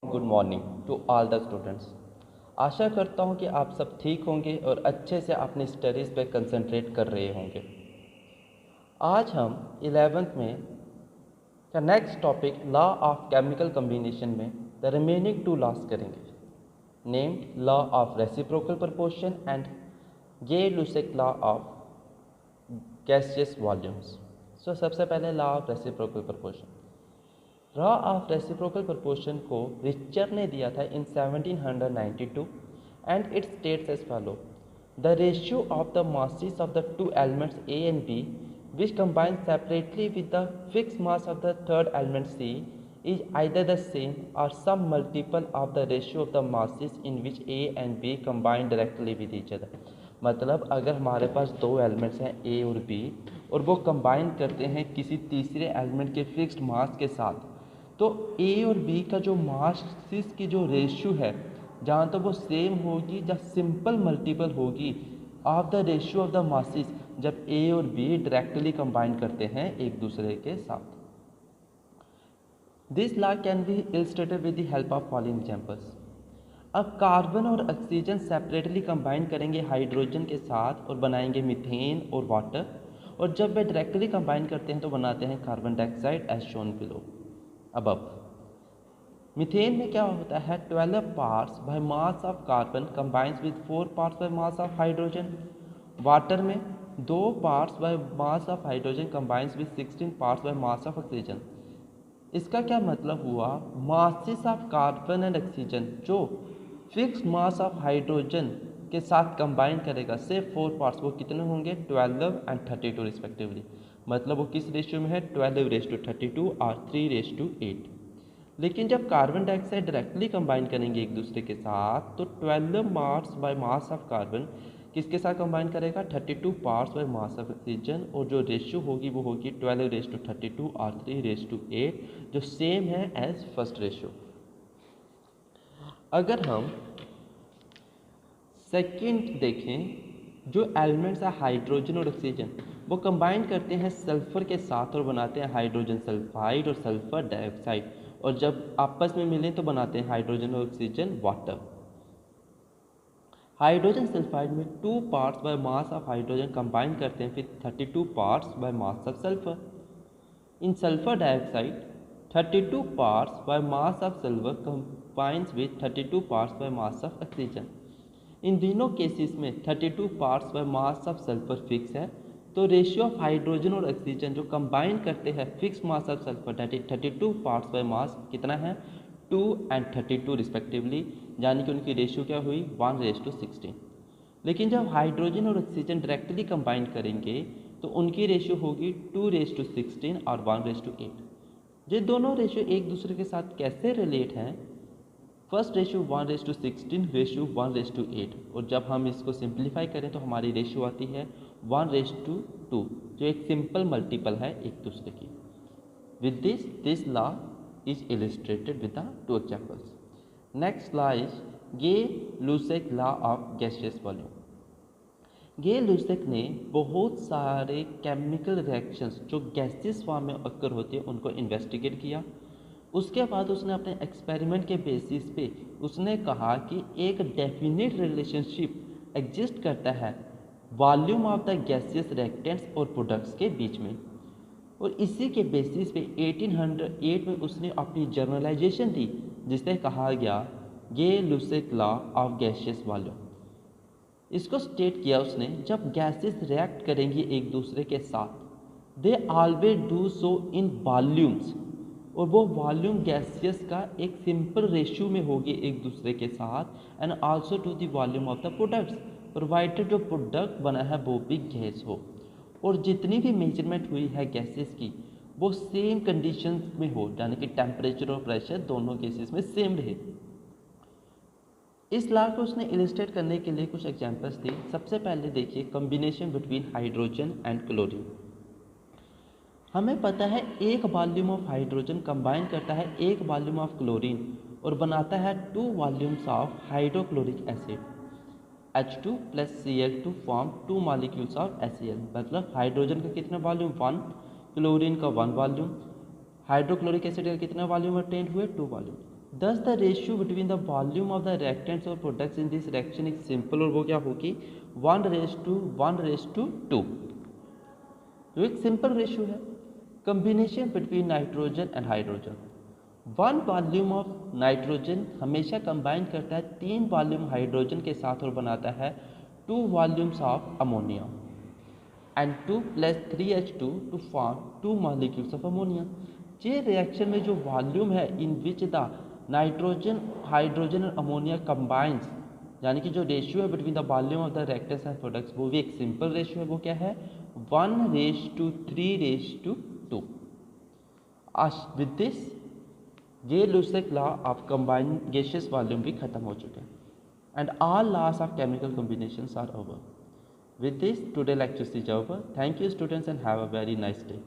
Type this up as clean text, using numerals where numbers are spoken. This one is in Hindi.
Good morning to all the students. आशा करता हूँ कि आप सब ठीक होंगे और अच्छे से अपनी स्टडीज़ पे कंसंट्रेट कर रहे होंगे। आज हम 11th में का next topic law of chemical combination में द रिमेनिंग टू लॉस करेंगे, named law of reciprocal proportion and Gay Lussac law of gaseous volumes. So सबसे पहले law of reciprocal proportion. Law of reciprocal proportion को रिचर ने दिया था in 1792 and it states as follow: the ratio of the masses of the two elements A and B which combine separately with the fixed mass of the third element C is either the same or some multiple of the ratio of the masses in which A and B combine directly with each other। मतलब अगर हमारे पास दो एलिमेंट्स हैं A और B और वो कंबाइन करते हैं किसी तीसरे एलिमेंट के फिक्स्ड मास के साथ, तो ए और बी का जो मासेस की जो रेशियो है जहाँ तक वो सेम होगी या सिंपल मल्टीपल होगी of the ratio of the masses जब ए और बी डायरेक्टली कंबाइन करते हैं एक दूसरे के साथ। This law can be illustrated with the help of following examples. अब कार्बन और ऑक्सीजन सेपरेटली कंबाइन करेंगे हाइड्रोजन के साथ और बनाएंगे मीथेन और वाटर, और जब वे डायरेक्टली कंबाइन करते हैं तो बनाते हैं carbon dioxide as shown below above. Methane में क्या होता है, 12 parts by mass of carbon combines with 4 parts by mass of hydrogen. Water में 2 parts by mass of hydrogen combines with 16 parts by mass of oxygen. इसका क्या मतलब हुआ, masses of carbon and oxygen जो फिक्स्ड मास ऑफ हाइड्रोजन के साथ कंबाइन करेगा से 4 पार्ट्स, वो कितने होंगे, 12 एंड 32 रिस्पेक्टिवली। मतलब वो किस रेशियो में है, 12:32 और 3:8। लेकिन जब कार्बन डाइऑक्साइड डायरेक्टली कंबाइन करेंगे एक दूसरे के साथ तो 12 parts by mass of carbon किसके साथ कंबाइन करेगा, 32 parts by mass of oxygen, और जो रेशियो होगी वो होगी 12:32 और 3:8, जो सेम है एज फर्स्ट रेशियो। अगर हम सेकंड देखें, जो एलिमेंट्स है हाइड्रोजन और ऑक्सीजन वो कंबाइन करते हैं सल्फर के साथ और बनाते हैं हाइड्रोजन सल्फाइड और सल्फर डाइऑक्साइड, और जब आपस में मिलें तो बनाते हैं हाइड्रोजन और ऑक्सीजन वाटर। हाइड्रोजन सल्फाइड में 2 parts by mass of hydrogen combine करते हैं फिर 32 parts by mass of sulphur. In sulphur dioxide 32 parts by mass of sulphur combines with 32 parts by mass of oxygen. इन तीनों केसेस में 32 parts by mass of sulphur fix है, तो रेशियो ऑफ हाइड्रोजन और ऑक्सीजन जो कंबाइन करते हैं fix mass of sulphur 32 parts by mass कितना है, 2 एंड 32 रिस्पेक्टिवली, यानी कि उनकी रेशियो क्या हुई, 1:16। लेकिन जब हाइड्रोजन और ऑक्सीजन डायरेक्टली कंबाइन करेंगे तो उनकी रेशियो होगी 2:16 और 1:8। ये दोनों रेशियो एक दूसरे के साथ कैसे रिलेट हैं, फर्स्ट रेशियो 1:16, रेशियो 1:8, और जब हम इसको सिंप्लीफाई करें तो हमारी रेशियो आती है 1:2, जो एक सिंपल मल्टीपल है एक दूसरे की। With this law is illustrated with the 2 examples. Next law is Gay Lussac law of gaseous volume. Gay Lussac ने बहुत सारे केमिकल रिएक्शंस जो गैसियस फॉर्म में अक्कर होती है उनको इन्वेस्टिगेट किया। उसके बाद उसने अपने एक्सपेरिमेंट के बेसिस पे उसने कहा कि एक डेफिनेट रिलेशनशिप एग्जिस्ट करता है volume of the gaseous reactants और प्रोडक्ट्स के बीच में, और इसी के बेसिस पे 1808 में उसने अपनी जर्नलाइजेशन दी जिसे कहा गया गे-लुसेक लॉ ऑफ गैसियस वॉल्यूम। इसको स्टेट किया उसने, जब गैसेस रिएक्ट करेंगी एक दूसरे के साथ they always do so in volumes, और वो वॉल्यूम गैसियस का एक सिंपल रेशियो में होगी एक दूसरे के साथ, and also to the volume of the products, provided जो प्रोडक्ट बना है वो भी गैस हो, और जितनी भी मेजरमेंट हुई है गैसेस की वो सेम कंडीशंस में हो, यानी कि टेम्परेचर और प्रेशर दोनों केसेस में सेम रहे। इस लॉ को उसने इलिस्ट्रेट करने के लिए कुछ एग्जांपल्स दी। सबसे पहले देखिए combination between hydrogen and chlorine. हमें पता है एक वॉल्यूम ऑफ हाइड्रोजन कंबाइन करता है एक वॉल्यूम ऑफ क्लोरीन और बनाता है 2 volumes of hydrochloric acid. H2 plus Cl2 form 2 molecules of HCl। मतलब हाइड्रोजन का कितना वॉल्यूम, 1, क्लोरीन का 1 वॉल्यूम, हाइड्रोक्लोरिक एसिड का कितना वॉल्यूम अटेंड हुए, 2 volume. Thus the ratio between the volume of the reactants और products in this reaction is simple, और वो क्या होगी 1:1:2, जो एक सिंपल रेशियो है। Combination between nitrogen and hydrogen, one volume of nitrogen हमेशा कंबाइन करता है 3 वॉल्यूम हाइड्रोजन के साथ और बनाता है 2 volumes of ammonia, and 2 + 3H2 to form 2 molecules of ammonia. ये रिएक्शन में जो वॉल्यूम है in which the nitrogen hydrogen और अमोनिया कंबाइंस, यानी कि जो रेशियो है between the volume of the reactants and products, वो भी एक सिंपल रेशियो है। वो क्या है 1:3:2। With this Gay Lussac law of combine gaseous volume भी खत्म हो चुके हैं, and all laws of chemical combinations are over. With this, today lecture is over. Thank you students and have a very nice day.